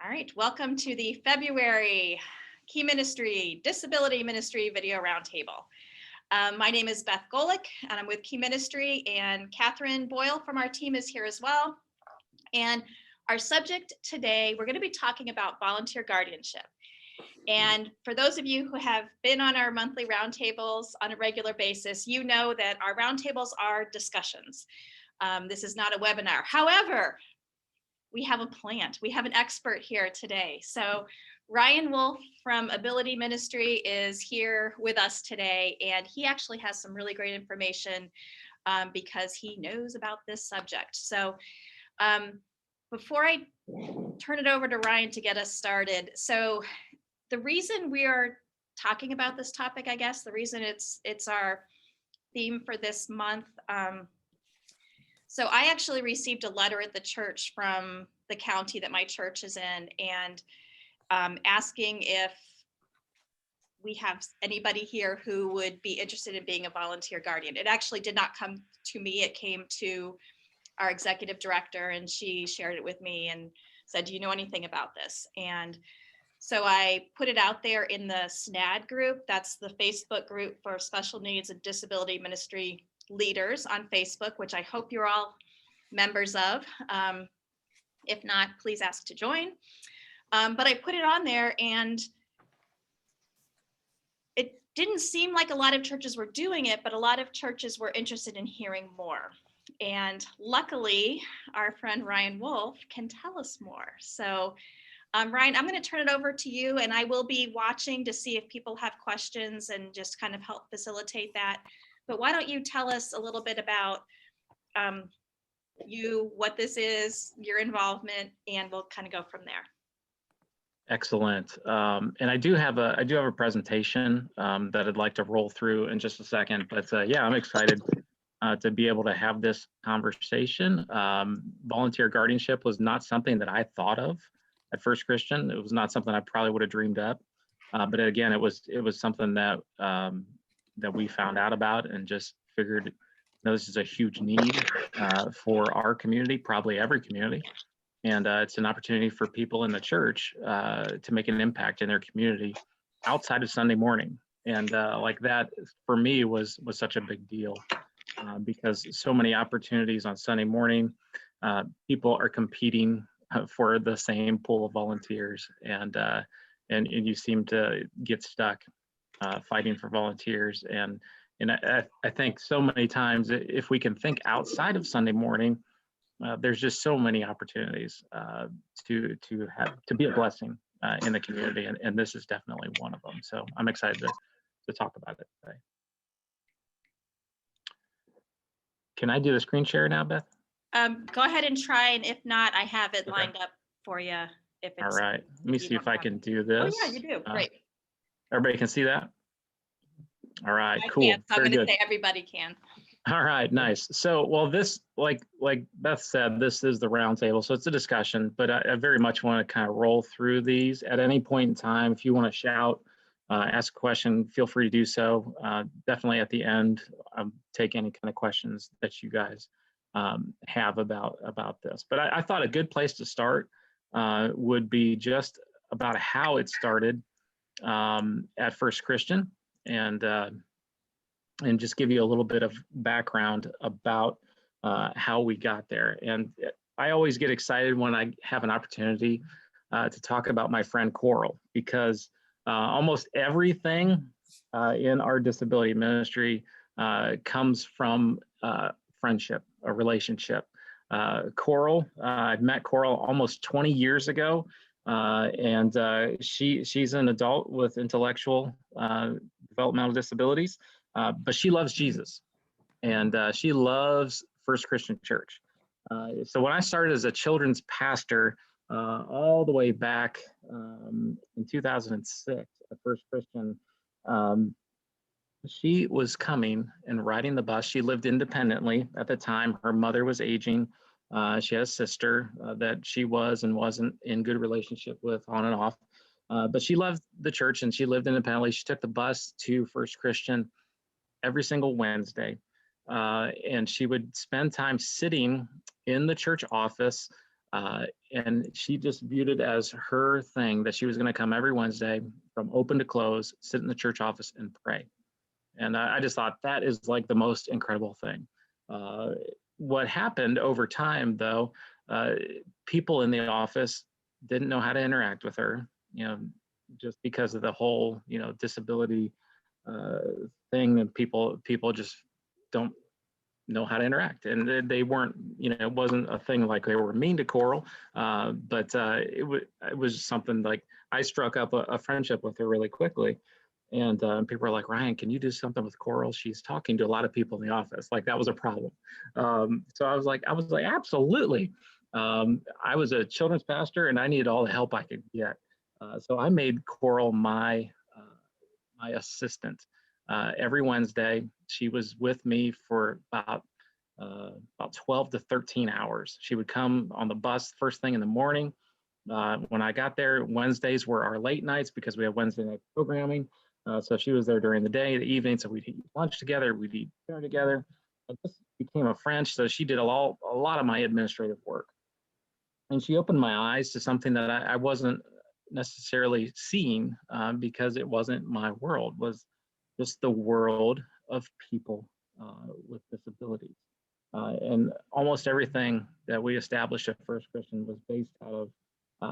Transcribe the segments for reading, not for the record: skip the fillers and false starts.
All right, welcome to the February Key Ministry Disability Ministry Video Roundtable. My name is Beth Golick, and I'm with Key Ministry, and Catherine Boyle from our team is here as well. And our subject today, we're going to be talking about volunteer guardianship. And for those of you who have been on our monthly roundtables on a regular basis, you know that our roundtables are discussions. This is not a webinar. However, we have a plant. We have an expert here today. So Ryan Wolfe from Ability Ministry is here with us today, and he actually has some really great information because he knows about this subject. So before I turn it over to Ryan to get us started, so the reason we are talking about this topic, I guess, the reason it's our theme for this month, so I actually received a letter at the church from the county that my church is in, and asking if we have anybody here who would be interested in being a volunteer guardian. It actually did not come to me. It came to our executive director, and she shared it with me and said, do you know anything about this? And so I put it out there in the SNAD group. That's the Facebook group for Special Needs and Disability Ministry Leaders on Facebook, which I hope you're all members of. If not, please ask to join. But I put it on there, and it didn't seem like a lot of churches were doing it, but a lot of churches were interested in hearing more. And luckily, our friend Ryan Wolfe can tell us more. So Ryan, I'm going to turn it over to you, and I will be watching to see if people have questions and just kind of help facilitate that. But why don't you tell us a little bit about you, what this is, your involvement, and we'll kind of go from there. Excellent. And I do have a presentation that I'd like to roll through in just a second. But yeah, I'm excited to be able to have this conversation. Volunteer guardianship was not something that I thought of at First Christian. It was not something I probably would have dreamed up. But again, it was something that that we found out about and just figured, this is a huge need for our community, probably every community. And it's an opportunity for people in the church to make an impact in their community outside of Sunday morning. And like that, for me, was such a big deal because so many opportunities on Sunday morning, people are competing for the same pool of volunteers, and you seem to get stuck fighting for volunteers. And I think so many times, if we can think outside of Sunday morning, there's just so many opportunities to be a blessing in the community, and this is definitely one of them. So I'm excited to talk about it today. Can I do the screen share now, Beth? Go ahead and try, and if not, I have it lined up for you. If it's, all right, let me see if I can do this. Oh yeah, you do. Great. Everybody can see that? All right, I cool. Can, so I'm going to say everybody can. All right, nice. So, well, this, like Beth said, this is the roundtable, so it's a discussion, but I very much want to kind of roll through these at any point in time. If you want to shout, ask a question, feel free to do so. Definitely at the end, take any kind of questions that you guys have about this. But I thought a good place to start would be just about how it started at First Christian, and just give you a little bit of background about how we got there. And I always get excited when I have an opportunity to talk about my friend Coral, because almost everything in our disability ministry comes from friendship, a relationship. Coral, I've met Coral almost 20 years ago, and she's an adult with intellectual developmental disabilities. But she loves Jesus, and she loves First Christian Church. So when I started as a children's pastor, all the way back in 2006 at First Christian, she was coming and riding the bus. She lived independently at the time. Her mother was aging. She had a sister that she was and wasn't in good relationship with, on and off. But she loved the church, and she lived independently. She took the bus to First Christian every single Wednesday, and she would spend time sitting in the church office And she just viewed it as her thing that she was going to come every Wednesday from open to close, sit in the church office and pray. And I just thought that is like the most incredible thing. What happened over time, though, people in the office didn't know how to interact with her, just because of the whole, disability thing, and people just don't know how to interact, and they weren't, it wasn't a thing like they were mean to Coral, but it was something like I struck up a friendship with her really quickly. And people were like, Ryan, can you do something with Coral? She's talking to a lot of people in the office. Like that was a problem. So I was like, absolutely. I was a children's pastor and I needed all the help I could get. So I made Coral my assistant. Every Wednesday, she was with me for about 12 to 13 hours. She would come on the bus first thing in the morning. When I got there, Wednesdays were our late nights because we have Wednesday night programming. So she was there during the day, the evening. So we'd eat lunch together, we'd eat dinner together. I just became a friend. So she did a lot of my administrative work. And she opened my eyes to something that I wasn't necessarily seeing because it wasn't my world, was just the world of people with disabilities. And almost everything that we established at First Christian was based out of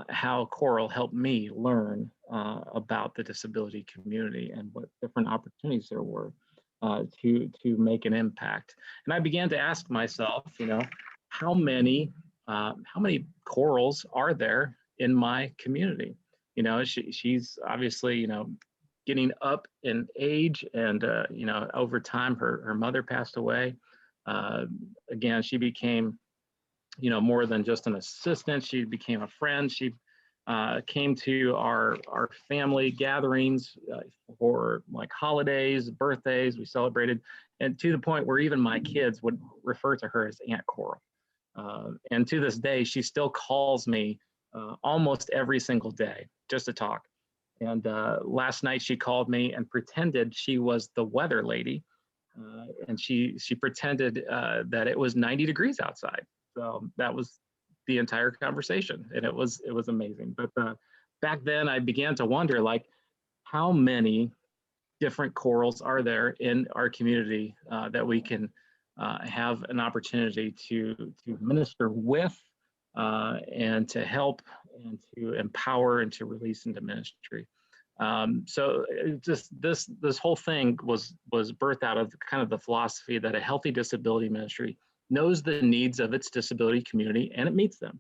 how Coral helped me learn about the disability community and what different opportunities there were to make an impact. And I began to ask myself, how many Corals are there in my community? She's obviously, getting up in age, and over time her mother passed away. Again, she became more than just an assistant. She became a friend. She came to our family gatherings for like holidays, birthdays. We celebrated, and to the point where even my kids would refer to her as Aunt Coral. And to this day, she still calls me almost every single day just to talk. And last night she called me and pretended she was the weather lady. And she pretended that it was 90 degrees outside. So that was the entire conversation, and it was amazing. But back then, I began to wonder, like, how many different Corals are there in our community that we can have an opportunity to minister with, and to help, and to empower, and to release into ministry. So just this whole thing was birthed out of kind of the philosophy that a healthy disability ministry knows the needs of its disability community and it meets them.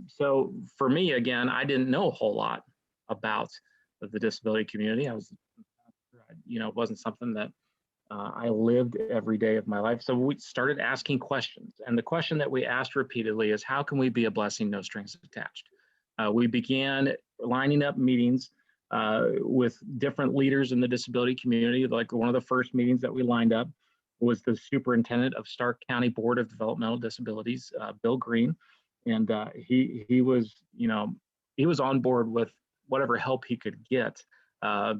So for me, again, I didn't know a whole lot about the disability community. It wasn't something that I lived every day of my life. So we started asking questions. And the question that we asked repeatedly is, how can we be a blessing, no strings attached? We began lining up meetings with different leaders in the disability community. Like one of the first meetings that we lined up was the superintendent of Stark County Board of Developmental Disabilities, Bill Green. And he was on board with whatever help he could get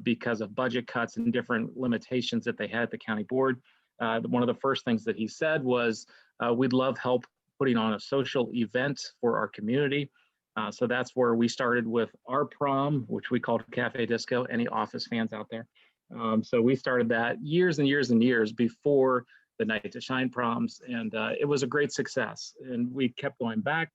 because of budget cuts and different limitations that they had at the county board. One of the first things that he said was, we'd love help putting on a social event for our community. So that's where we started with our prom, which we called Cafe Disco. Any Office fans out there? So we started that years and years and years before the Night to Shine proms, and it was a great success. And we kept going back.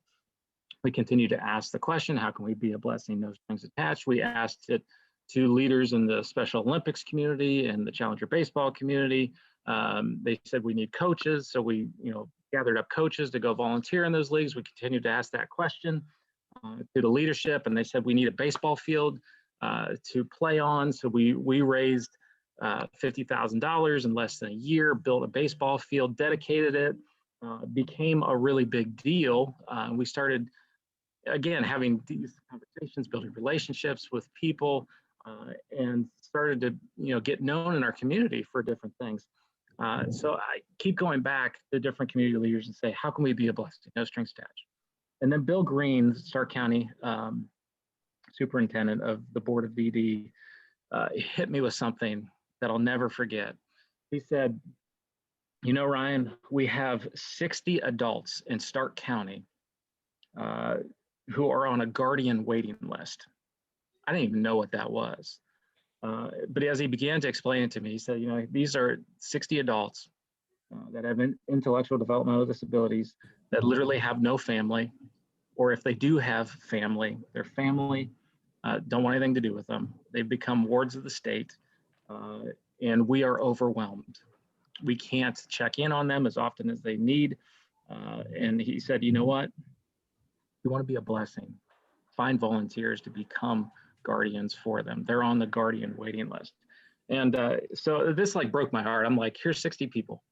We continued to ask the question, how can we be a blessing, no strings attached? We asked it to leaders in the Special Olympics community and the Challenger baseball community. They said we need coaches, so we gathered up coaches to go volunteer in those leagues. We continued to ask that question to the leadership, and they said we need a baseball field to play on. So we raised $50,000 in less than a year, built a baseball field, dedicated it, became a really big deal. We started, again, having these conversations, building relationships with people, and started to get known in our community for different things. So I keep going back to different community leaders and say, how can we be a blessing, no strings attached? And then Bill Green, Stark County superintendent of the Board of VD, hit me with something that I'll never forget. He said, Ryan, we have 60 adults in Stark County uh, who are on a guardian waiting list. I didn't even know what that was. But as he began to explain it to me, he said, these are 60 adults that have intellectual developmental disabilities that literally have no family, or if they do have family, their family don't want anything to do with them. They've become wards of the state, and we are overwhelmed. We can't check in on them as often as they need. And he said, you know what? You want to be a blessing. Find volunteers to become guardians for them. They're on the guardian waiting list. And so this like broke my heart. I'm like, here's 60 people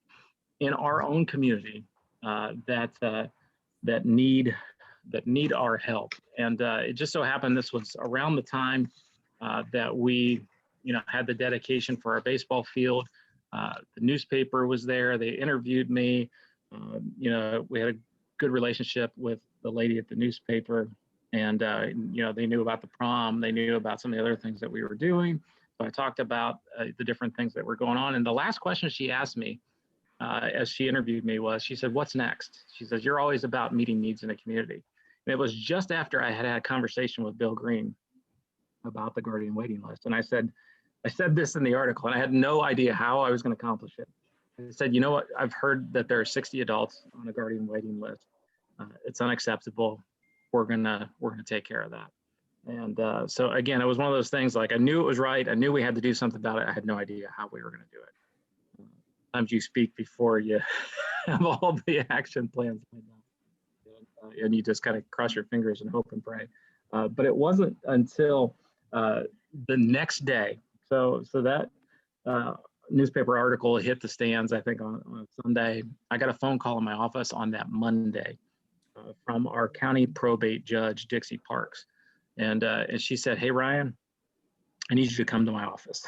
in our own community that need our help. And it just so happened this was around the time that we, had the dedication for our baseball field. The newspaper was there. They interviewed me. We had a good relationship with the lady at the newspaper, and they knew about the prom. They knew about some of the other things that we were doing. So I talked about the different things that were going on. And the last question she asked me as she interviewed me was, she said, "What's next?" She says, "You're always about meeting needs in a community." And it was just after I had had a conversation with Bill Green about the guardian waiting list. And I said this in the article, and I had no idea how I was going to accomplish it. I said, you know what? I've heard that there are 60 adults on a guardian waiting list. It's unacceptable. We're gonna take care of that. And so again, it was one of those things like I knew it was right. I knew we had to do something about it. I had no idea how we were going to do it. Sometimes you speak before you have all the action plans laid out, and you just kind of cross your fingers and hope and pray. But it wasn't until the next day. So that newspaper article hit the stands, I think, on Sunday. I got a phone call in my office on that Monday from our county probate judge, Dixie Parks. And she said, "Hey, Ryan, I need you to come to my office."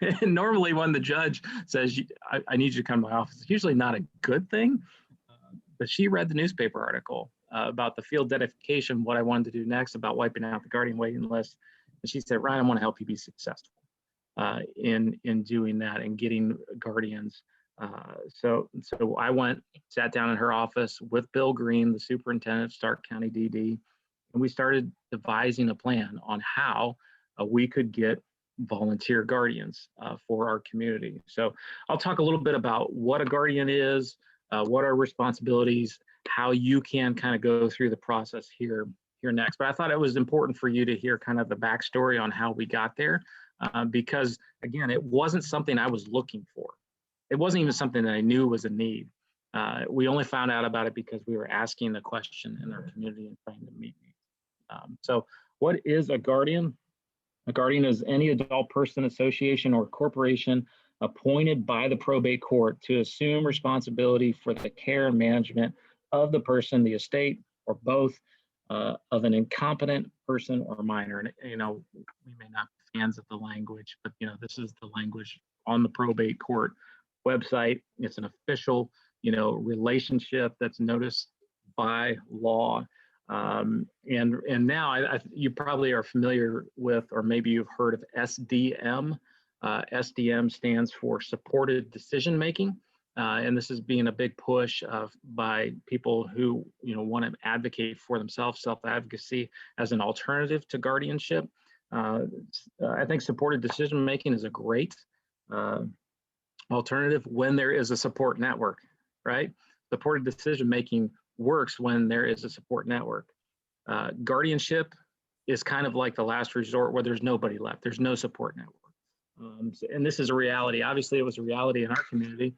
And normally when the judge says, I need you to come to my office, it's usually not a good thing. But she read the newspaper article about the field dedication, what I wanted to do next, about wiping out the guardian waiting list. And she said, "Ryan, I want to help you be successful in doing that and getting guardians." So I sat down in her office with Bill Green, the superintendent of Stark County DD, and we started devising a plan on how we could get volunteer guardians for our community. So I'll talk a little bit about what a guardian is, what are responsibilities, how you can kind of go through the process here next. But I thought it was important for you to hear kind of the backstory on how we got there, because again, it wasn't something I was looking for. It wasn't even something that I knew was a need. We only found out about it because we were asking the question in our community and trying to meet needs. So what is a guardian? A guardian is any adult person, association, or corporation appointed by the probate court to assume responsibility for the care and management of the person, the estate, or both of an incompetent person or minor. And we may not be fans of the language, but this is the language on the probate court website. It's an official relationship that's noticed by law. And now you probably are familiar with, or maybe you've heard of SDM. SDM stands for supported decision making. And this is being a big push by people who want to advocate for themselves, self-advocacy as an alternative to guardianship. I think supported decision making is a great alternative when there is a support network, right? Supported decision making works when there is a support network. Guardianship is kind of like the last resort where there's nobody left. There's no support network. And this is a reality. Obviously, it was a reality in our community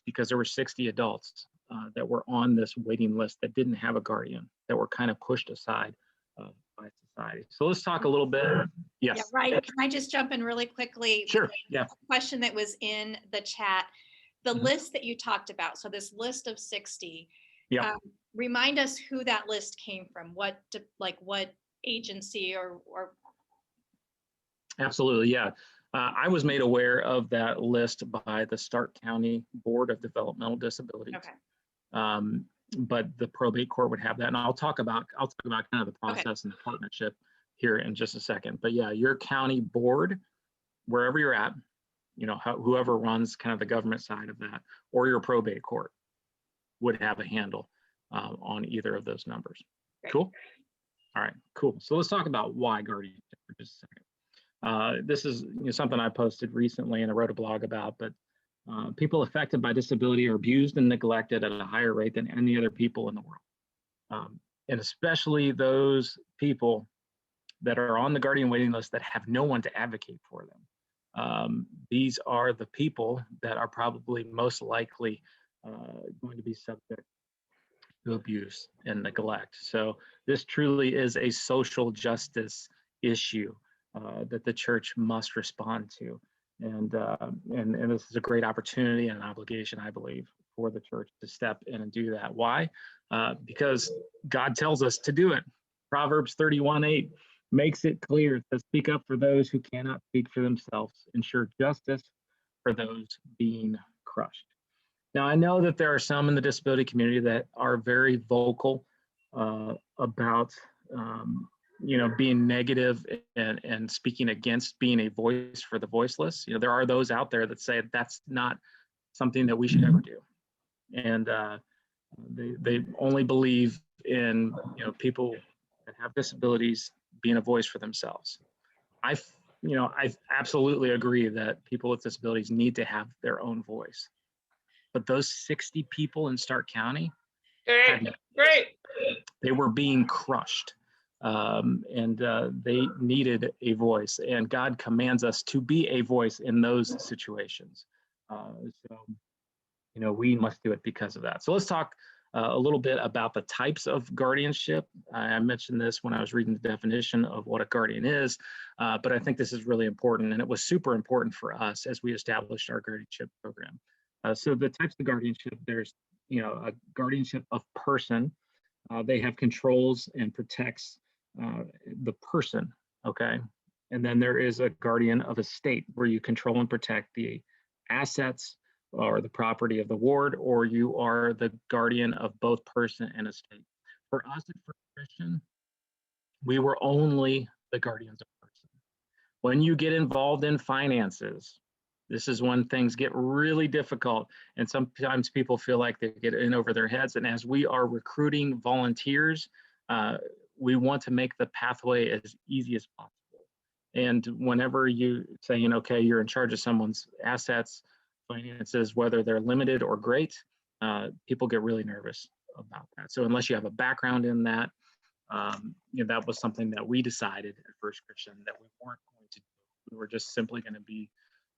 because there were 60 adults that were on this waiting list that didn't have a guardian, that were kind of pushed aside by society. So let's talk a little bit. Yes. Yeah, right. Can I just jump in really quickly? Sure. Yeah. A question that was in the chat. The list that you talked about, so this list of 60, remind us who that list came from, what agency or Absolutely, yeah. I was made aware of that list by the Stark County Board of Developmental Disabilities. Okay. But the probate court would have that, and I'll talk about kind of the process and the partnership here in just a second. But yeah, your county board, wherever you're at, whoever runs kind of the government side of that, or your probate court would have a handle on either of those numbers. Cool. All right, cool. So let's talk about why guardianship for just a second. This is something I posted recently and I wrote a blog about, but people affected by disability are abused and neglected at a higher rate than any other people in the world. And especially those people that are on the guardian waiting list that have no one to advocate for them. These are the people that are probably most likely going to be subject to abuse and neglect. So this truly is a social justice issue that the church must respond to. And this is a great opportunity and an obligation, I believe, for the church to step in and do that. Why? Because God tells us to do it. Proverbs 31:8 makes it clear to speak up for those who cannot speak for themselves, ensure justice for those being crushed. Now, I know that there are some in the disability community that are very vocal about, being negative and speaking against being a voice for the voiceless. There are those out there that say that's not something that we should ever do, and they only believe in people that have disabilities being a voice for themselves. I absolutely agree that people with disabilities need to have their own voice. But those 60 people in Stark County, they were being crushed, and they needed a voice. And God commands us to be a voice in those situations. We must do it because of that. So let's talk a little bit about the types of guardianship. I mentioned this when I was reading the definition of what a guardian is, but I think this is really important, and it was super important for us as we established our guardianship program. So the types of guardianship, there's a guardianship of person. They have controls and protects the person, okay? And then there is a guardian of estate where you control and protect the assets or the property of the ward, or you are the guardian of both person and estate. For us at First Christian, we were only the guardians of person. When you get involved in finances, this is when things get really difficult, and sometimes people feel like they get in over their heads. And as we are recruiting volunteers, we want to make the pathway as easy as possible. And whenever you say, okay, you're in charge of someone's assets, finances, whether they're limited or great, people get really nervous about that. So unless you have a background in that, that was something that we decided at First Christian that we weren't going to do. We were just simply going to be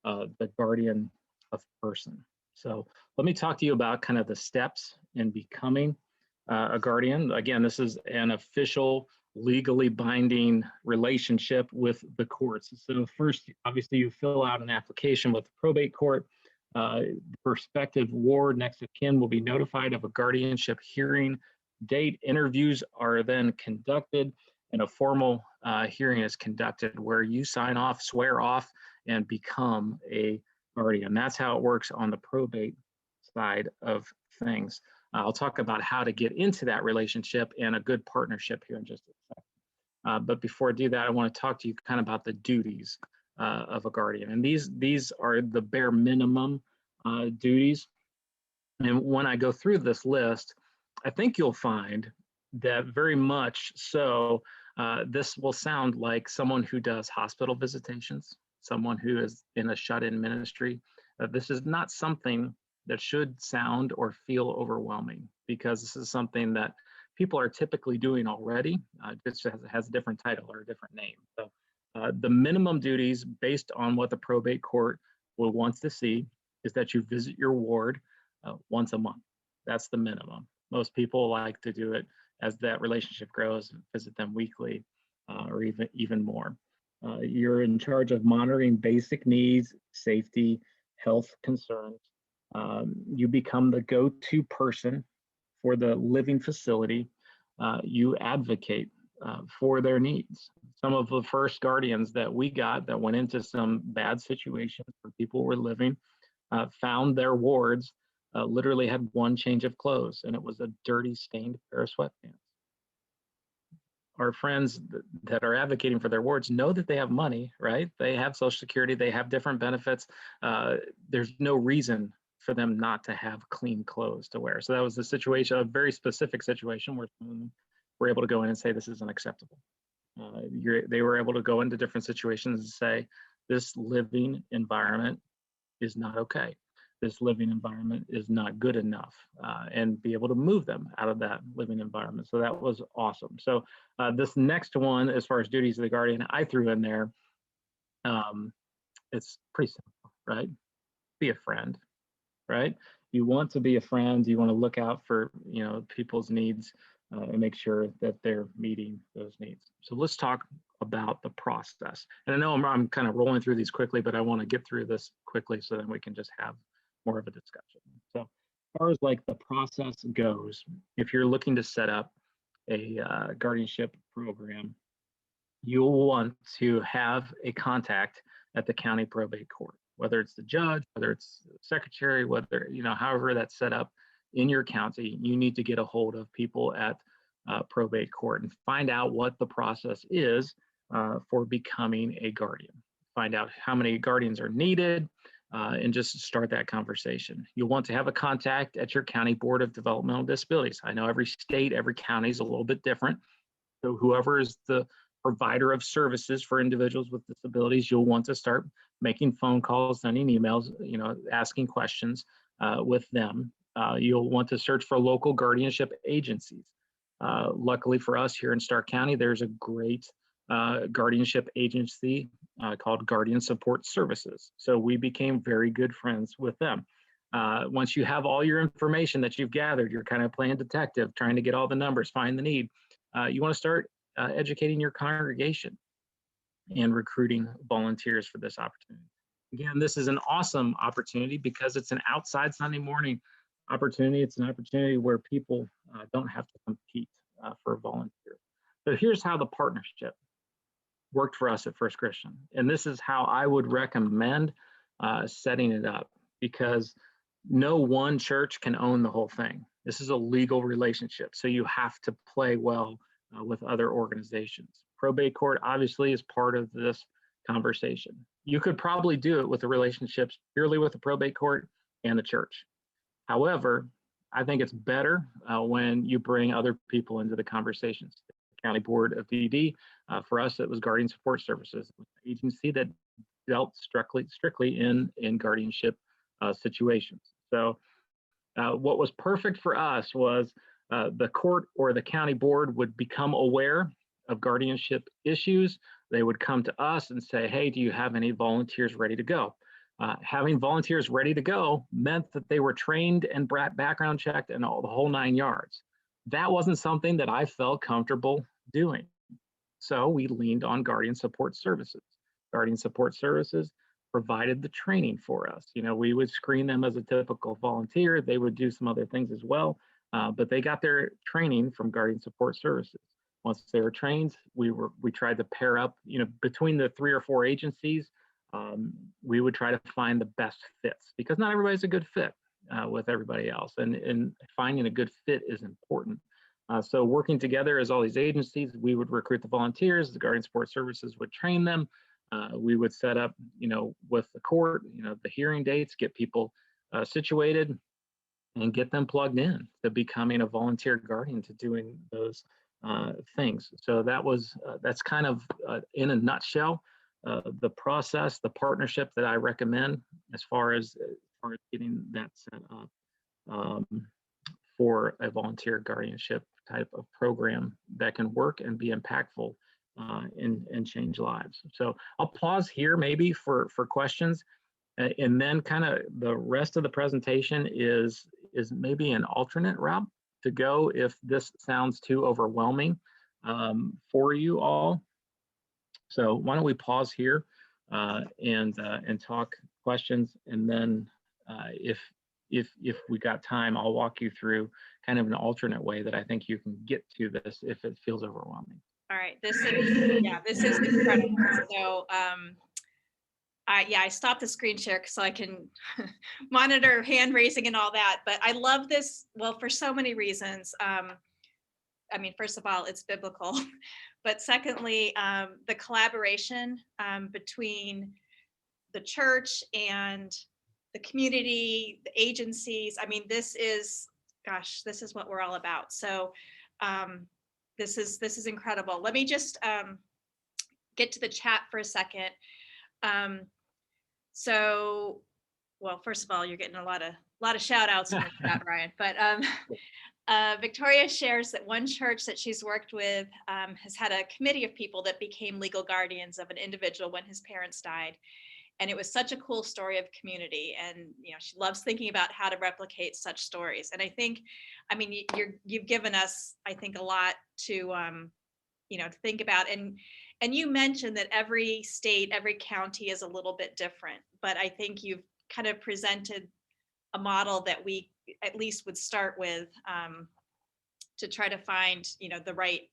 the guardian of person. So let me talk to you about kind of the steps in becoming a guardian. Again, this is an official, legally binding relationship with the courts. So first, obviously, you fill out an application with the probate court. The prospective ward next of kin will be notified of a guardianship hearing date. Interviews are then conducted, and a formal hearing is conducted where you sign off, swear off, and become a guardian. That's how it works on the probate side of things. I'll talk about how to get into that relationship and a good partnership here in just a second. But before I do that, I want to talk to you kind of about the duties of a guardian. And these are the bare minimum duties. And when I go through this list, I think you'll find that very much so, this will sound like someone who does hospital visitations, someone who is in a shut-in ministry. This is not something that should sound or feel overwhelming, because this is something that people are typically doing already. It just has a different title or a different name. So the minimum duties based on what the probate court will want to see is that you visit your ward once a month. That's the minimum. Most people like to do it as that relationship grows, visit them weekly or even more. You're in charge of monitoring basic needs, safety, health concerns. You become the go-to person for the living facility. You advocate for their needs. Some of the first guardians that we got that went into some bad situations where people were living found their wards literally had one change of clothes, and it was a dirty, stained pair of sweatpants. Our friends that are advocating for their wards know that they have money, right? They have Social Security, they have different benefits. There's no reason for them not to have clean clothes to wear. So that was a situation, a very specific situation where someone were able to go in and say, this is unacceptable. They were able to go into different situations and say, this living environment is not okay. This living environment is not good enough, and be able to move them out of that living environment. So that was awesome. So this next one, as far as duties of the guardian, I threw in there. It's pretty simple, right? Be a friend, right? You want to be a friend. You want to look out for, people's needs, and make sure that they're meeting those needs. So let's talk about the process. And I know I'm kind of rolling through these quickly, but I want to get through this quickly so then we can just have more of a discussion. So as far as like the process goes, if you're looking to set up a guardianship program, you'll want to have a contact at the county probate court, whether it's the judge, whether it's the secretary, whether, however that's set up in your county. You need to get a hold of people at probate court and find out what the process is for becoming a guardian. Find out how many guardians are needed, and just start that conversation. You'll want to have a contact at your county board of developmental disabilities. I know every state, every county is a little bit different. So whoever is the provider of services for individuals with disabilities, you'll want to start making phone calls, sending emails, asking questions with them. You'll want to search for local guardianship agencies. Luckily for us here in Stark County, there's a great guardianship agency called Guardian Support Services. So we became very good friends with them. Once you have all your information that you've gathered, you're kind of playing detective, trying to get all the numbers, find the need. You want to start educating your congregation and recruiting volunteers for this opportunity. Again, this is an awesome opportunity because it's an outside Sunday morning opportunity. It's an opportunity where people don't have to compete for a volunteer. So here's how the partnership worked for us at First Christian. And this is how I would recommend setting it up, because no one church can own the whole thing. This is a legal relationship, so you have to play well with other organizations. Probate court obviously is part of this conversation. You could probably do it with the relationships purely with the probate court and the church. However, I think it's better when you bring other people into the conversations. The County Board of DD, for us, it was Guardian Support Services, an agency that dealt strictly in guardianship situations. So what was perfect for us was the court or the county board would become aware of guardianship issues. They would come to us and say, hey, do you have any volunteers ready to go? Having volunteers ready to go meant that they were trained and background checked and all the whole 9 yards. That wasn't something that I felt comfortable doing. So we leaned on Guardian Support Services. Guardian Support Services provided the training for us. We would screen them as a typical volunteer. They would do some other things as well, but they got their training from Guardian Support Services. Once they were trained, we tried to pair up, between the 3 or 4 agencies. We would try to find the best fits, because not everybody's a good fit with everybody else, and finding a good fit is important. So working together as all these agencies, we would recruit the volunteers, the Guardian Support Services would train them. We would set up, with the court, the hearing dates, get people situated and get them plugged in to becoming a volunteer guardian, to doing those things. So that's kind of in a nutshell, the process, the partnership that I recommend as far as getting that set up for a volunteer guardianship type of program that can work and be impactful and change lives. So I'll pause here maybe for questions, and then kind of the rest of the presentation is maybe an alternate route to go if this sounds too overwhelming for you all. So why don't we pause here and talk questions, and then if we got time, I'll walk you through kind of an alternate way that I think you can get to this if it feels overwhelming. All right, this is incredible. So I stopped the screen share so I can monitor hand raising and all that. But I love this, well, for so many reasons. First of all, it's biblical, but secondly, the collaboration between the church and the community, the agencies. This is what we're all about. So This is incredible. Let me just get to the chat for a second. So, well, first of all, you're getting a lot of shout outs in the chat, Ryan. But Victoria shares that one church that she's worked with has had a committee of people that became legal guardians of an individual when his parents died. And it was such a cool story of community. And, she loves thinking about how to replicate such stories. And I think, I mean, you've given us, I think, a lot to, to think about. And you mentioned that every state, every county is a little bit different, but I think you've kind of presented a model that we at least would start with, to try to find, the right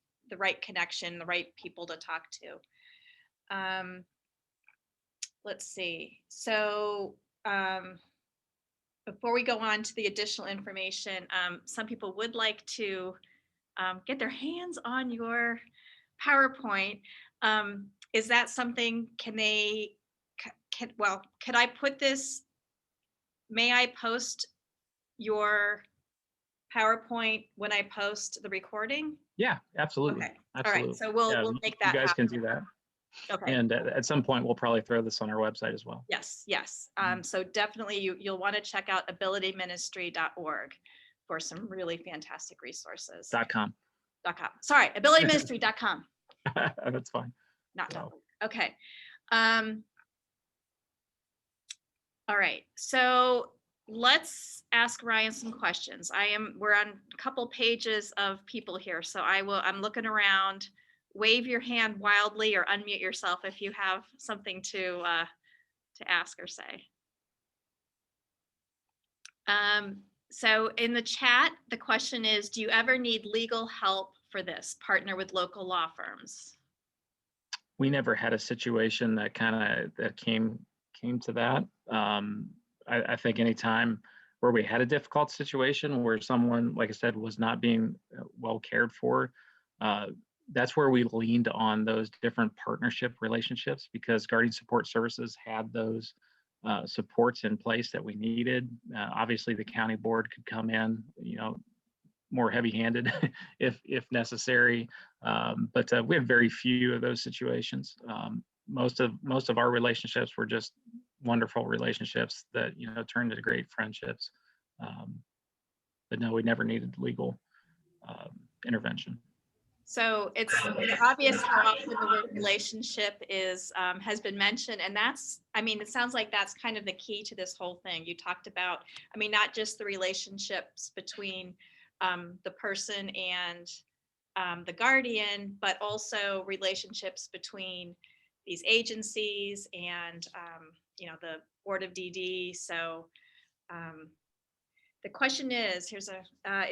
connection, the right people to talk to. Let's see. So before we go on to the additional information, some people would like to get their hands on your PowerPoint. Is that something, could I put this, may I post your PowerPoint when I post the recording? Yeah, absolutely. Okay. Absolutely. All right. So we'll make that You guys happen. can do that. Okay. And at some point, we'll probably throw this on our website as well. Yes. So definitely you'll want to check out abilityministry.org for some really fantastic resources. .com. Sorry, abilityministry.com. That's fine. Not .org. Okay. All right. So let's ask Ryan some questions. We're on a couple pages of people here. So I'm looking around. Wave your hand wildly or unmute yourself if you have something to ask or say. So in the chat, the question is, do you ever need legal help for this? Partner with local law firms? We never had a situation that came to that. I think anytime where we had a difficult situation where someone, like I said, was not being well cared for, that's where we leaned on those different partnership relationships, because Guardian Support Services had those supports in place that we needed. Obviously, the county board could come in, more heavy-handed if necessary, but we had very few of those situations. Most of our relationships were just wonderful relationships that turned into great friendships. But no, we never needed legal intervention. So it's obvious how often the word relationship has been mentioned, and it sounds like that's kind of the key to this whole thing. You talked about, not just the relationships between the person and the guardian, but also relationships between these agencies and the Board of DD. So the question is,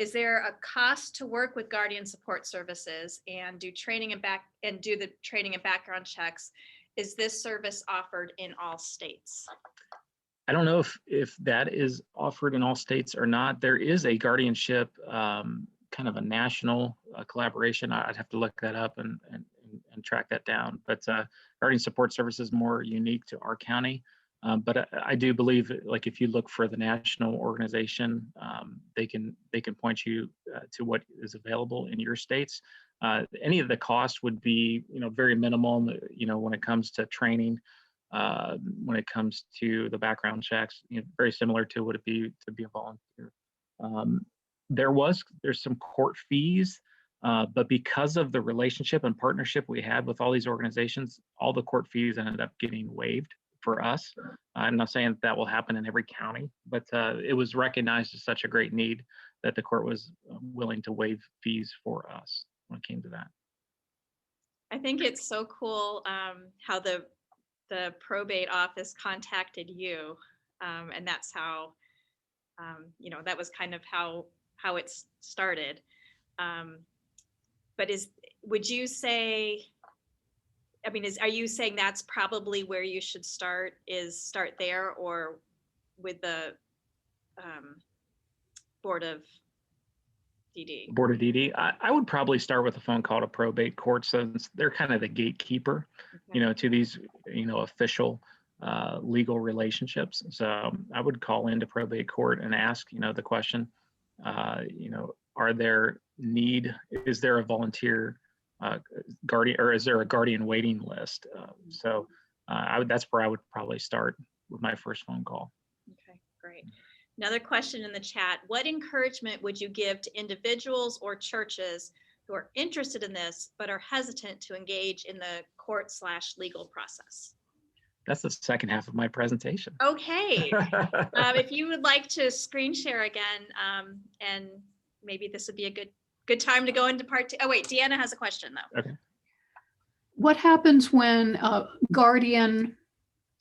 is there a cost to work with Guardian Support Services and do the training and background checks? Is this service offered in all states? I don't know if that is offered in all states or not. There is a guardianship, kind of a national collaboration. I'd have to look that up and track that down. But Guardian Support Services is more unique to our county. But I do believe, like, if you look for the national organization, they can point you to what is available in your states. Any of the cost would be, very minimal, when it comes to training, when it comes to the background checks, very similar to what it'd be to be a volunteer. There's some court fees, but because of the relationship and partnership we had with all these organizations, all the court fees ended up getting waived for us. I'm not saying that will happen in every county, but it was recognized as such a great need that the court was willing to waive fees for us when it came to that. I think it's so cool how the probate office contacted you, and that's how that was kind of how it started. But would you say, are you saying that's probably where you should start there, or with the Board of DD? Board of DD, I would probably start with a phone call to probate court, since they're kind of the gatekeeper, Okay. to these, official legal relationships. So I would call into probate court and ask, the question, is there a volunteer guardian, or is there a guardian waiting list? That's where I would probably start with my first phone call. Okay, great. Another question in the chat: what encouragement would you give to individuals or churches who are interested in this but are hesitant to engage in the court/legal process? That's the second half of my presentation. Okay. If you would like to screen share again, and maybe this would be a good time to go into part 2. Oh wait, Deanna has a question though. Okay. What happens when a guardian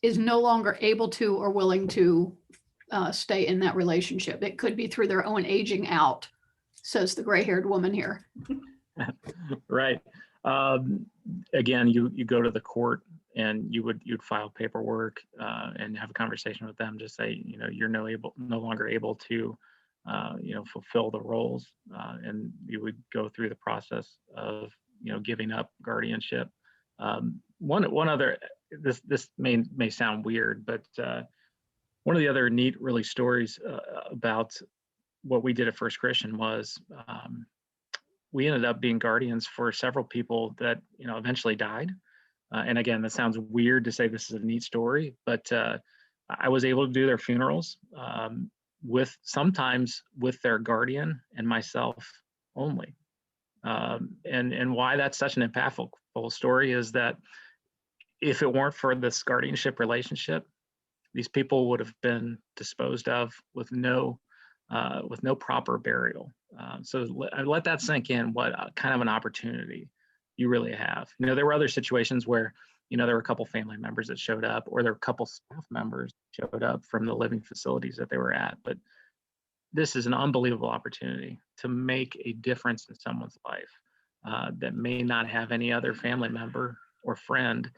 is no longer able to or willing to stay in that relationship? It could be through their own aging out, says the gray-haired woman here. Right. Again, you go to the court and you'd file paperwork and have a conversation with them. Just say, you're no longer able to, fulfill the roles, and you would go through the process of, giving up guardianship. One other, this may sound weird, but one of the other neat really stories about what we did at First Christian was we ended up being guardians for several people that eventually died. And again, that sounds weird to say this is a neat story, but I was able to do their funerals sometimes with their guardian and myself only. And why that's such an impactful story is that if it weren't for this guardianship relationship, these people would have been disposed of with no proper burial. So I let that sink in, what kind of an opportunity you really have. There were other situations where, there were a couple family members that showed up, or there were a couple staff members that showed up from the living facilities that they were at. But this is an unbelievable opportunity to make a difference in someone's life that may not have any other family member or friend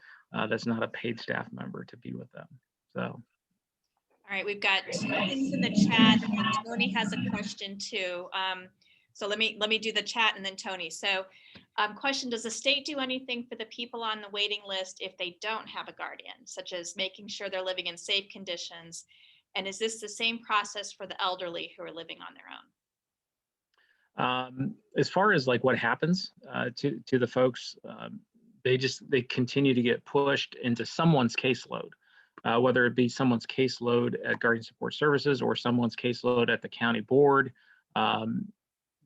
that's not a paid staff member to be with them. So. All right, we've got two things in the chat, and Tony has a question too. So let me do the chat and then Tony. So question: does the state do anything for the people on the waiting list if they don't have a guardian, such as making sure they're living in safe conditions? And is this the same process for the elderly who are living on their own? As far as like what happens to the folks, they continue to get pushed into someone's caseload. Whether it be someone's caseload at Guardian Support Services or someone's caseload at the county board.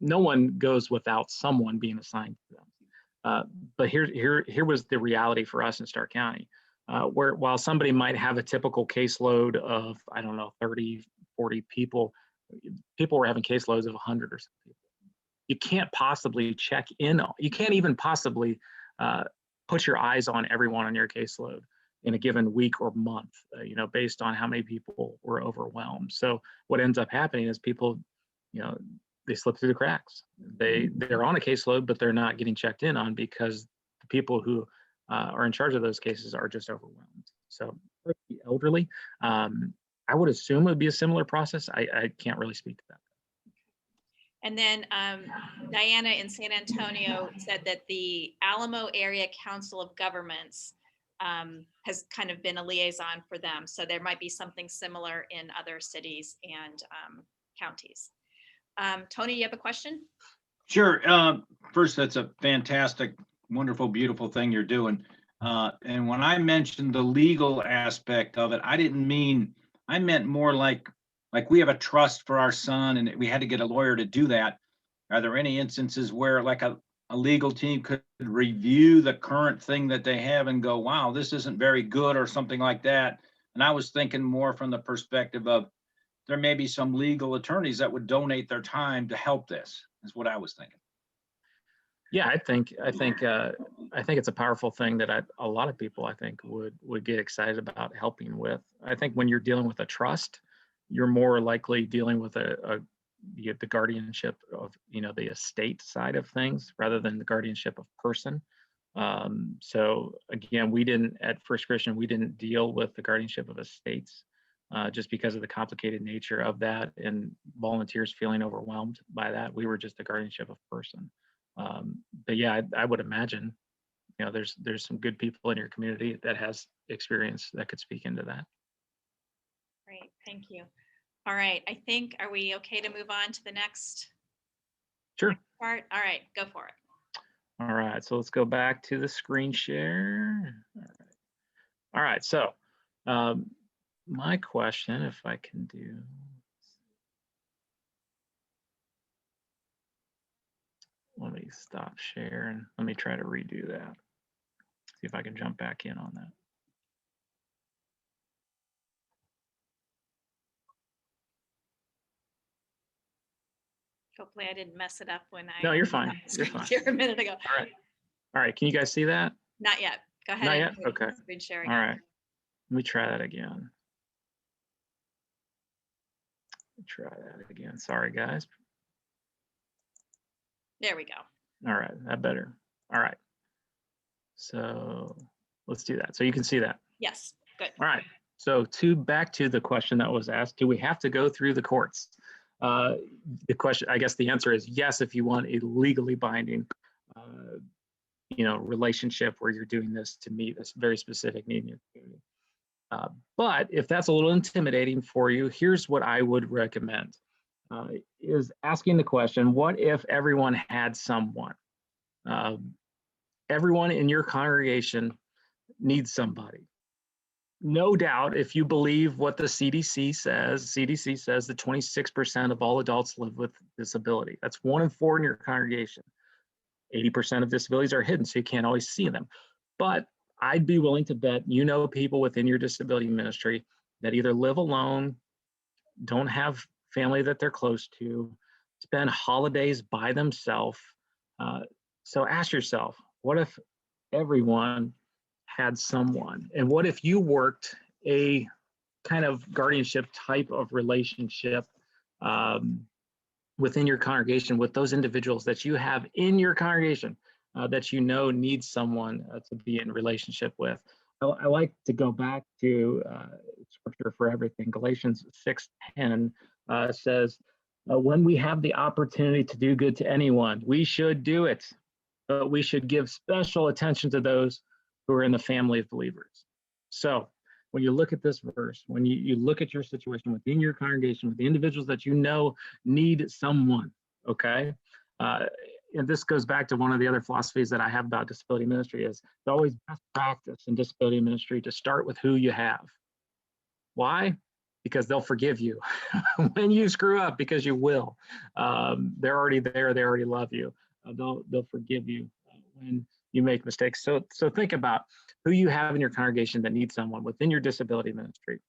No one goes without someone being assigned to them. But here was the reality for us in Stark County, where while somebody might have a typical caseload of, 30, 40 people were having caseloads of 100 or something. You can't possibly check in. You can't even possibly put your eyes on everyone on your caseload in a given week or month, based on how many people were overwhelmed. So what ends up happening is people, they slip through the cracks. They're on a caseload, but they're not getting checked in on because the people who are in charge of those cases are just overwhelmed. So for the elderly, I would assume it would be a similar process. I can't really speak to that. And then Diana in San Antonio said that the Alamo Area Council of Governments has kind of been a liaison for them. So there might be something similar in other cities and counties. Tony, you have a question? Sure. First, that's a fantastic, wonderful, beautiful thing you're doing. And when I mentioned the legal aspect of it, I meant more like we have a trust for our son and we had to get a lawyer to do that. Are there any instances where like a legal team could review the current thing that they have and go, wow, this isn't very good or something like that? And I was thinking more from the perspective of there may be some legal attorneys that would donate their time to help this, is what I was thinking. Yeah, I think it's a powerful thing that a lot of people I think would get excited about helping with. I think when you're dealing with a trust, you're more likely dealing with the guardianship of the estate side of things rather than the guardianship of person. So again, at First Christian we didn't deal with the guardianship of estates just because of the complicated nature of that and volunteers feeling overwhelmed by that. We were just the guardianship of person. But yeah, I would imagine there's some good people in your community that has experience that could speak into that. Great, thank you. All right, are we okay to move on to the next Sure. Part? All right, go for it. All right, so let's go back to the screen share. All right, so my question, if I can do, let me stop share and let me try to redo that. See if I can jump back in on that. Hopefully I didn't mess it up when I. No, you're fine. You're fine. Here a minute ago. All right, can you guys see that? Not yet. Go ahead. Not and yet? Okay. Screen share All again. right, let me try that again. Try that again. Sorry, guys. There we go. All right, that better. All right. So let's do that. So you can see that. Yes, good. All right. So back to the question that was asked, do we have to go through the courts? The question, I guess the answer is yes, if you want a legally binding, relationship where you're doing this to meet a very specific need in your community. But if that's a little intimidating for you, here's what I would recommend, is asking the question, what if everyone had someone? Everyone in your congregation needs somebody. No doubt, if you believe what the CDC says that 26% of all adults live with disability. That's 1 in 4 in your congregation. 80% of disabilities are hidden, so you can't always see them. But I'd be willing to bet people within your disability ministry that either live alone, don't have family that they're close to, spend holidays by themselves. So ask yourself, what if everyone had someone? And what if you worked a kind of guardianship type of relationship within your congregation with those individuals that you have in your congregation that need someone to be in relationship with? I like to go back to scripture for everything. Galatians 6:10 says, when we have the opportunity to do good to anyone, we should do it, but we should give special attention to those who are in the family of believers. So when you look at this verse, when you look at your situation within your congregation, with the individuals that need someone, okay? And this goes back to one of the other philosophies that I have about disability ministry is it's always best practice in disability ministry to start with who you have. Why? Because they'll forgive you when you screw up, because you will. They're already there. They already love you. They'll forgive you when you make mistakes. So think about who you have in your congregation that needs someone within your disability ministry,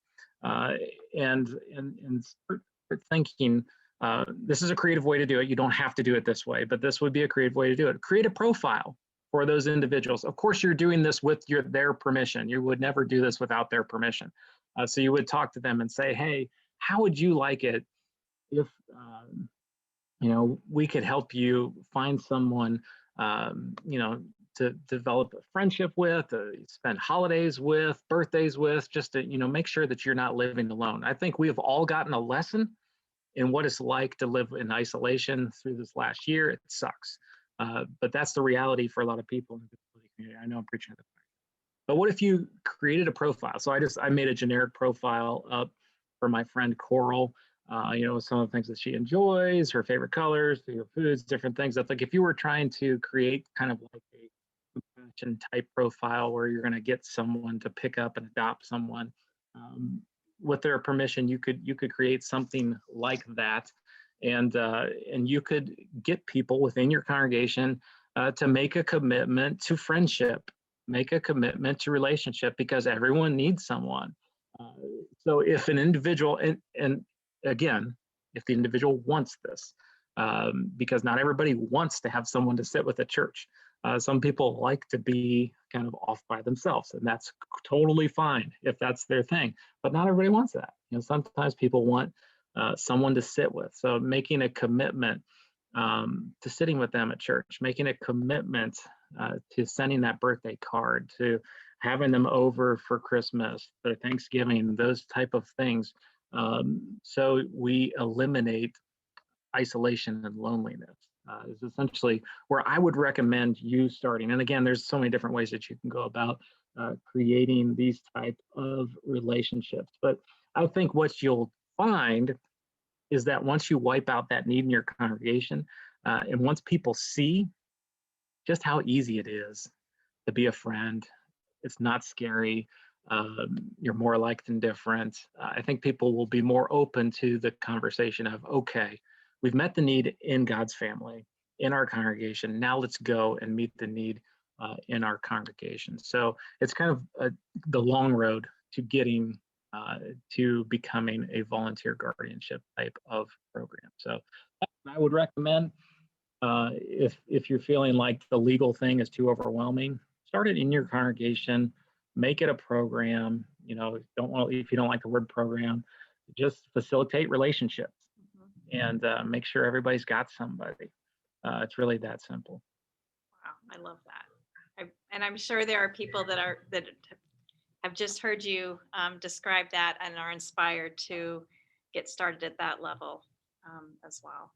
and start thinking. This is a creative way to do it. You don't have to do it this way, but this would be a creative way to do it. Create a profile for those individuals. Of course, you're doing this with their permission. You would never do this without their permission. So you would talk to them and say, hey, how would you like it if we could help you find someone to develop a friendship with, spend holidays with, birthdays with, just to make sure that you're not living alone. I think we have all gotten a lesson in what it's like to live in isolation through this last year. It sucks, but that's the reality for a lot of people in the disability community. I know I'm preaching at the point. But what if you created a profile? So I made a generic profile up for my friend Coral. Some of the things that she enjoys, her favorite colors, her foods, different things. I think if you were trying to create kind of like a compassion type profile where you're going to get someone to pick up and adopt someone, with their permission, you could create something like that, and you could get people within your congregation to make a commitment to friendship, make a commitment to relationship, because everyone needs someone. So if an individual, and again, if the individual wants this, because not everybody wants to have someone to sit with at church. Some people like to be kind of off by themselves, and that's totally fine if that's their thing, but not everybody wants that. Sometimes people want someone to sit with. So making a commitment to sitting with them at church, making a commitment to sending that birthday card, to having them over for Christmas, for Thanksgiving, those type of things. So we eliminate isolation and loneliness. Is essentially where I would recommend you starting. And again, there's so many different ways that you can go about creating these type of relationships. But I think what you'll find is that once you wipe out that need in your congregation, And once people see just how easy it is to be a friend, it's not scary. You're more alike than different. I think people will be more open to the conversation of, okay, we've met the need in God's family, in our congregation. Now let's go and meet the need in our congregation. So it's kind of the long road to getting to becoming a volunteer guardianship type of program. So I would recommend, if you're feeling like the legal thing is too overwhelming, start it in your congregation, make it a program. You know, if you don't like the word program, just facilitate relationships and make sure everybody's got somebody. It's really that simple. Wow, I love that. And I'm sure there are people that have just heard you describe that and are inspired to get started at that level as well.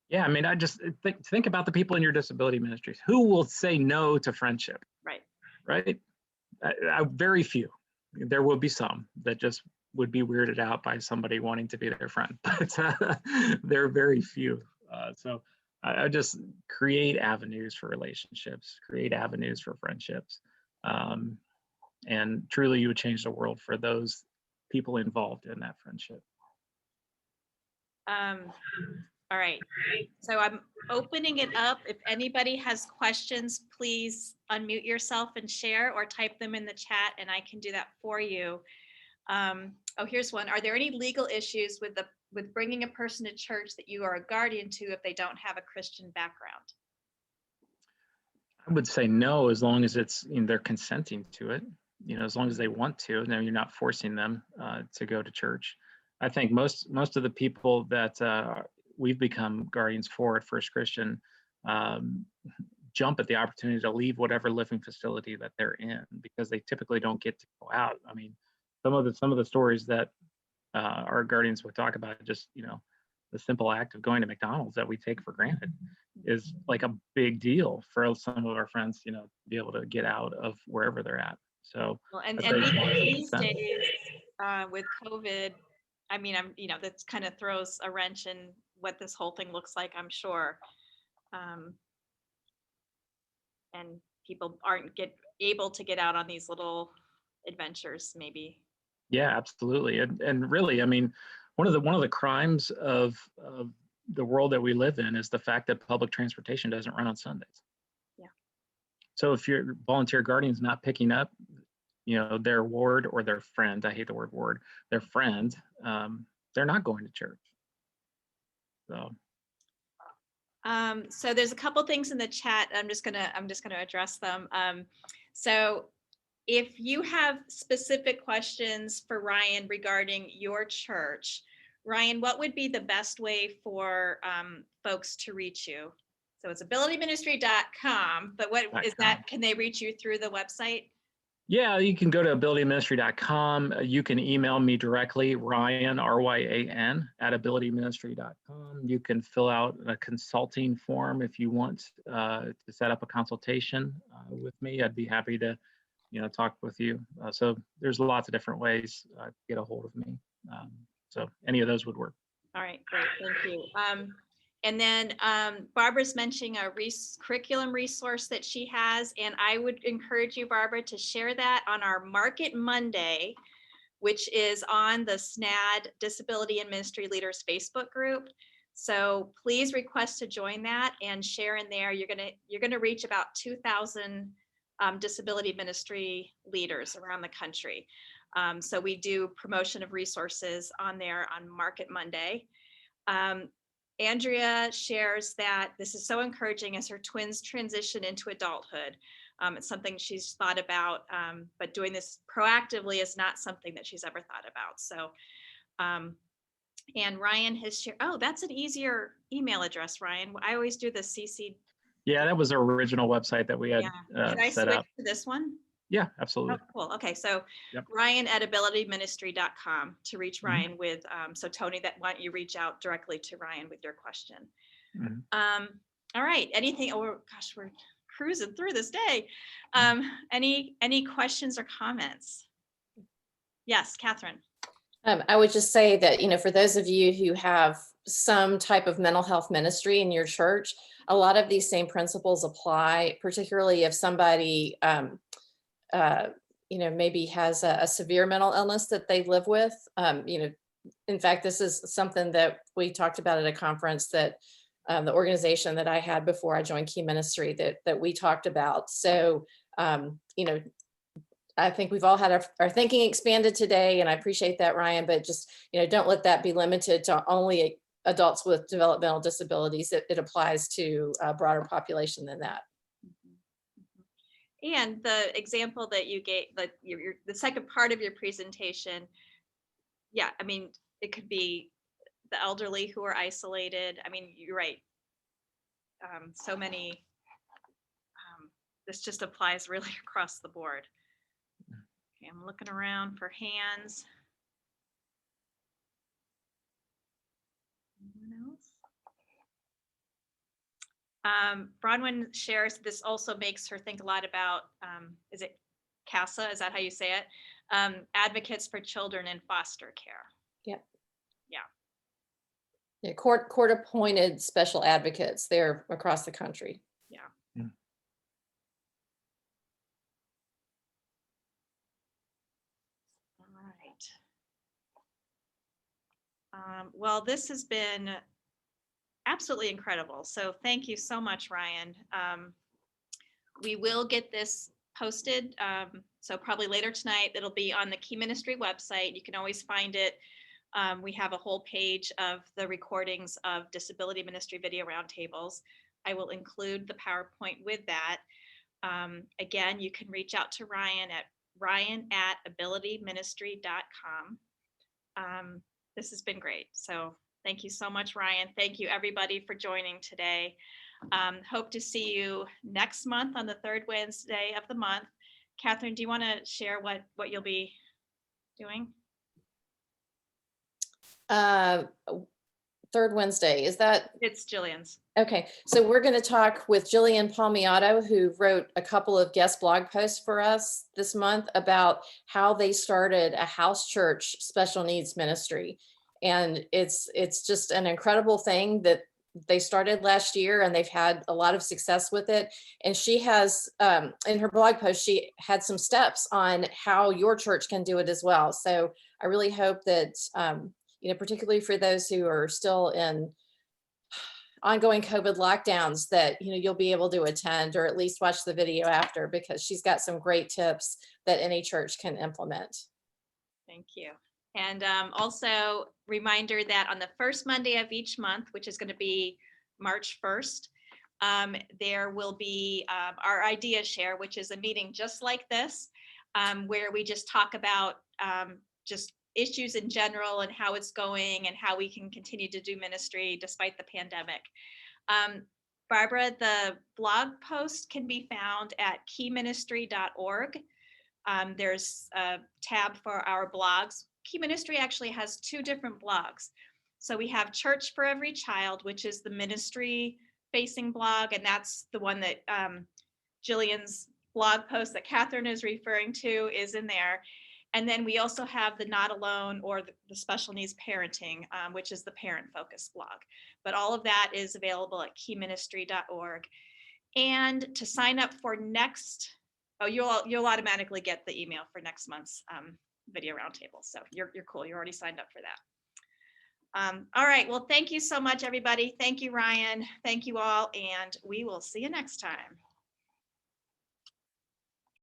Yeah, I mean, I just think about the people in your disability ministries. Who will say no to friendship? Right. Right? Very few. There will be some that just would be weirded out by somebody wanting to be their friend, but there are very few. So I just create avenues for relationships, create avenues for friendships. And truly you would change the world for those people involved in that friendship. All right, so I'm opening it up. If anybody has questions, please unmute yourself and share, or type them in the chat and I can do that for you. Oh, here's one. Are there any legal issues with bringing a person to church that you are a guardian to if they don't have a Christian background? I would say no, as long as it's, they're consenting to it, as long as they want to, and you're not forcing them to go to church. I think most of the people that we've become guardians for at First Christian jump at the opportunity to leave whatever living facility that they're in, because they typically don't get to go out. I mean, some of the stories that our guardians would talk about, just the simple act of going to McDonald's that we take for granted is like a big deal for some of our friends, to be able to get out of wherever they're at. So, well, and these days with COVID, I mean, that kind of throws a wrench in what this whole thing looks like, I'm sure. And people aren't able to get out on these little adventures, maybe. Yeah, absolutely. And really, I mean, one of the crimes of the world that we live in is the fact that public transportation doesn't run on Sundays. Yeah. So if your volunteer guardian's not picking up, their ward or their friend, I hate the word ward, their friend, they're not going to church. So there's a couple things in the chat. I'm just gonna address them. So if you have specific questions for Ryan regarding your church, Ryan, what would be the best way for folks to reach you? So it's abilityministry.com, but what is that? Can they reach you through the website? Yeah, you can go to abilityministry.com. You can email me directly, Ryan, RYAN, @abilityministry.com. You can fill out a consulting form if you want to set up a consultation with me. I'd be happy to, talk with you. So there's lots of different ways to get a hold of me. So any of those would work. All right, great, thank you. And then Barbara's mentioning a curriculum resource that she has, and I would encourage you, Barbara, to share that on our Market Monday, which is on the SNAD Disability and Ministry Leaders Facebook group. So please request to join that and share in there. You're gonna reach about 2,000 disability ministry leaders around the country. So we do promotion of resources on there on Market Monday. Andrea shares that this is so encouraging as her twins transition into adulthood. It's something she's thought about, but doing this proactively is not something that she's ever thought about. So, and Ryan has shared, oh, that's an easier email address, Ryan. I always do the CC. Yeah, that was our original website that we had Can I set switch up. to this one? Yeah, absolutely. Oh, cool. Okay, so Yep. Ryan at abilityministry.com to reach Ryan with, so Tony, why don't you reach out directly to Ryan with your question? All right, anything, oh gosh, we're cruising through this day. Any questions or comments? Yes, Catherine. I would just say that, for those of you who have some type of mental health ministry in your church, a lot of these same principles apply, particularly if somebody, maybe has a severe mental illness that they live with. In fact, this is something that we talked about at a conference that the organization that I had before I joined Key Ministry that we talked about. So, I think we've all had our thinking expanded today, and I appreciate that, Ryan, but just, don't let that be limited to only adults with developmental disabilities. It applies to a broader population than that. And the example that you gave, the second part of your presentation, yeah, I mean, it could be the elderly who are isolated. I mean, you're right. So many, this just applies really across the board. Okay, I'm looking around for hands. Anyone else? Bronwyn shares this also makes her think a lot about, is it CASA? Is that how you say it? Advocates for children in foster care. Yep. Yeah. Yeah, court appointed special advocates there across the country. Yeah. All right. Well, this has been absolutely incredible. So thank you so much, Ryan. We will get this posted. So probably later tonight, it'll be on the Key Ministry website. You can always find it. We have a whole page of the recordings of disability ministry video roundtables. I will include the PowerPoint with that. Again, you can reach out to Ryan at ryan@abilityministry.com. This has been great. So thank you so much, Ryan. Thank you everybody for joining today. Hope to see you next month on the third Wednesday of the month. Catherine, do you want to share what you'll be doing? Third Wednesday, is that? It's Jillian's. Okay, so we're going to talk with Jillian Palmiotto, who wrote a couple of guest blog posts for us this month about how they started a house church special needs ministry. And it's just an incredible thing that they started last year, and they've had a lot of success with it. And she has, in her blog post, she had some steps on how your church can do it as well. So I really hope that, particularly for those who are still in ongoing COVID lockdowns, that you'll be able to attend or at least watch the video after, because she's got some great tips that any church can implement. Thank you. And also reminder that on the first Monday of each month, which is going to be March 1st, there will be our idea share, which is a meeting just like this, where we just talk about just issues in general and how it's going and how we can continue to do ministry despite the pandemic. Barbara, the blog post can be found at keyministry.org. There's a tab for our blogs. Key Ministry actually has two different blogs. So we have Church for Every Child, which is the ministry facing blog, and that's the one that Jillian's blog post that Catherine is referring to is in there. And then we also have the Not Alone or the Special Needs Parenting, which is the parent focused blog. But all of that is available at keyministry.org. And to sign up for next, you'll automatically get the email for next month's video roundtable. So you're cool. You're already signed up for that. All right. Well, thank you so much, everybody. Thank you, Ryan. Thank you all. And we will see you next time.